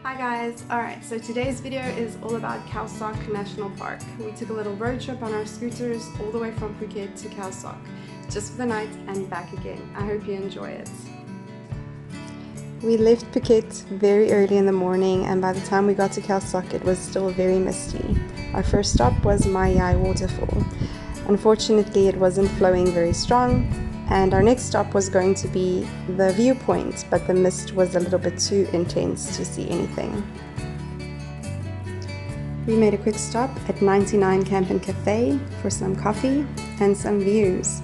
Hi guys! Alright, so today's video is all about Khao Sok National Park. We took a little road trip on our scooters all the way from Phuket to Khao Sok, just for the night and back again. I hope you enjoy it. We left Phuket very early in the morning, and by the time we got to Khao Sok it was still very misty. Our first stop was Mai Yai waterfall. Unfortunately it wasn't flowing very strong, and our next stop was going to be the viewpoint, but the mist was a little bit too intense to see anything. We made a quick stop at 99 Camp and Cafe for some coffee and some views.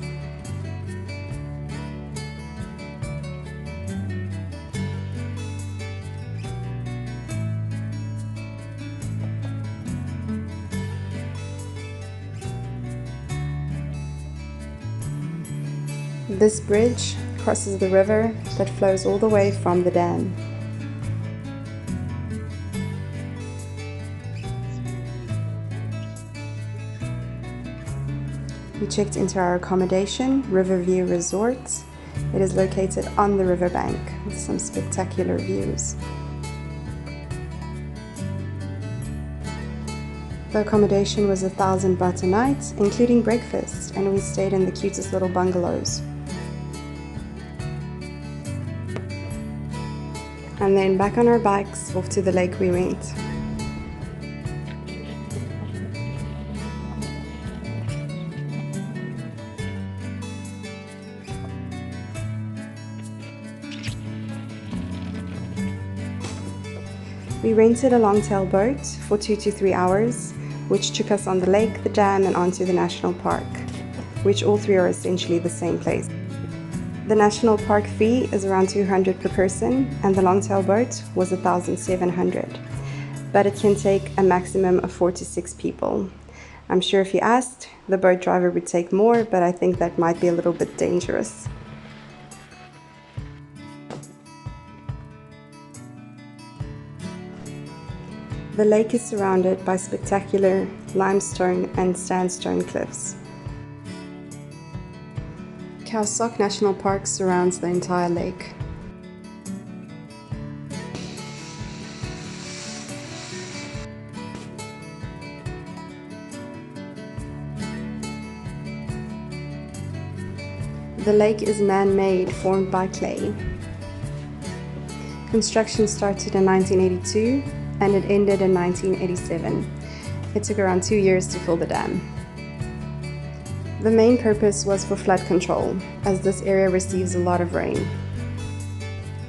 This bridge crosses the river that flows all the way from the dam. We checked into our accommodation, Riverview Resort. It is located on the riverbank with some spectacular views. The accommodation was 1,000 baht a night, including breakfast, and we stayed in the cutest little bungalows. And then back on our bikes, off to the lake we went. We rented a long-tail boat for 2 to 3 hours, which took us on the lake, the dam, and onto the national park, which all three are essentially the same place. The national park fee is around 200 per person, and the long-tail boat was 1,700, but it can take a maximum of 4 to 6 people. I'm sure if you asked, the boat driver would take more, but I think that might be a little bit dangerous. The lake is surrounded by spectacular limestone and sandstone cliffs. Khao Sok National Park surrounds the entire lake. The lake is man-made, formed by clay. Construction started in 1982 and it ended in 1987. It took around 2 years to fill the dam. The main purpose was for flood control, as this area receives a lot of rain.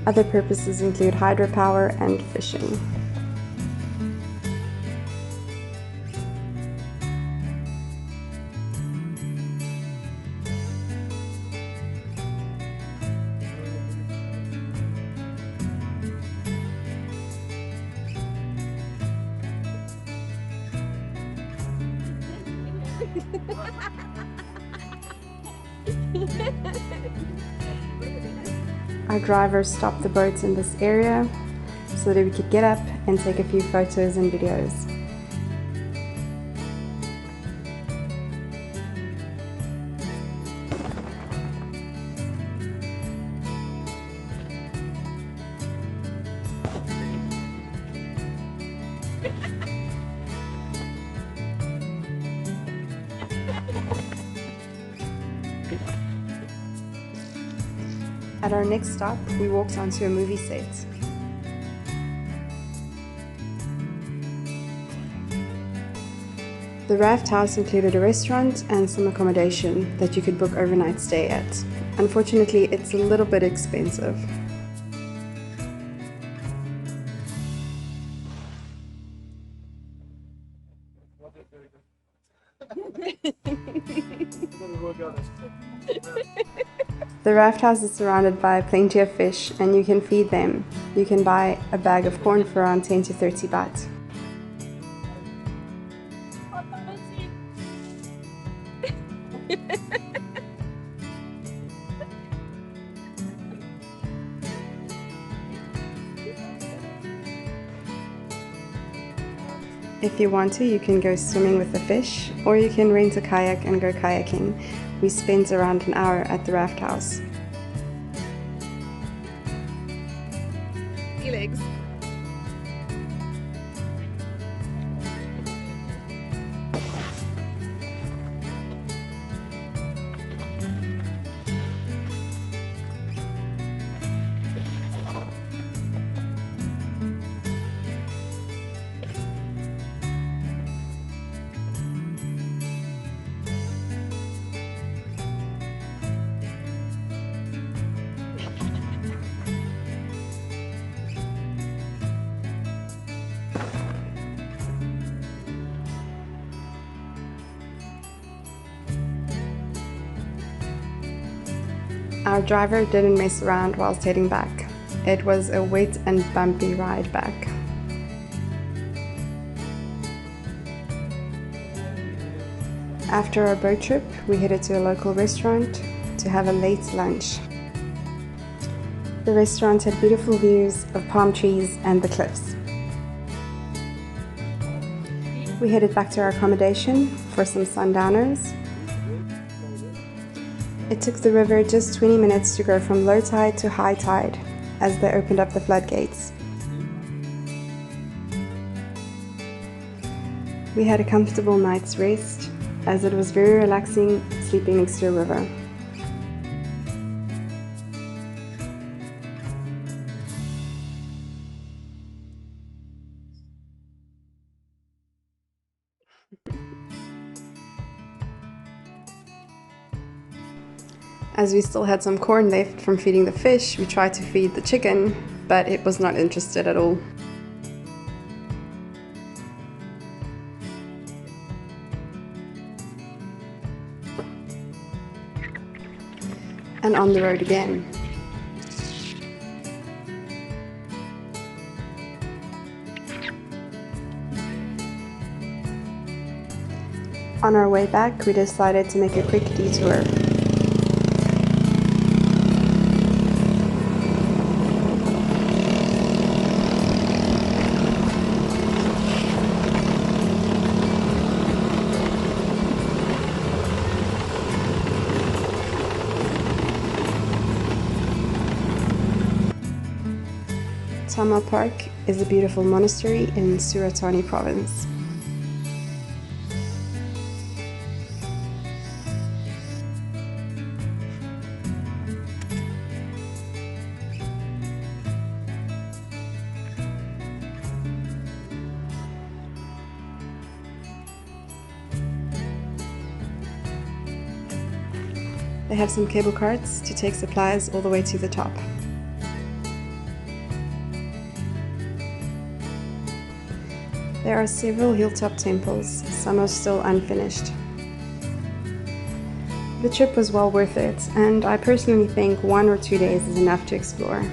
Other purposes include hydropower and fishing. Our driver stopped the boats in this area so that we could get up and take a few photos and videos. At our next stop, we walked onto a movie set. The Raft house included a restaurant and some accommodation that you could book overnight stay at. Unfortunately, it's a little bit expensive. The raft house is surrounded by plenty of fish and you can feed them. You can buy a bag of corn for around 10 to 30 baht. If you want to, you can go swimming with the fish, or you can rent a kayak and go kayaking. We spent around an hour at the raft house. Sea legs. Our driver didn't mess around whilst heading back. It was a wet and bumpy ride back. After our boat trip, we headed to a local restaurant to have a late lunch. The restaurant had beautiful views of palm trees and the cliffs. We headed back to our accommodation for some sundowners. It took the river just 20 minutes to go from low tide to high tide as they opened up the floodgates. We had a comfortable night's rest as it was very relaxing sleeping next to a river. As we still had some corn left from feeding the fish, we tried to feed the chicken, but it was not interested at all. And on the road again. On our way back, we decided to make a quick detour. Tama Park is a beautiful monastery in Suratani province. They have some cable carts to take supplies all the way to the top. There are several hilltop temples, some are still unfinished. The trip was well worth it, and I personally think 1 or 2 days is enough to explore.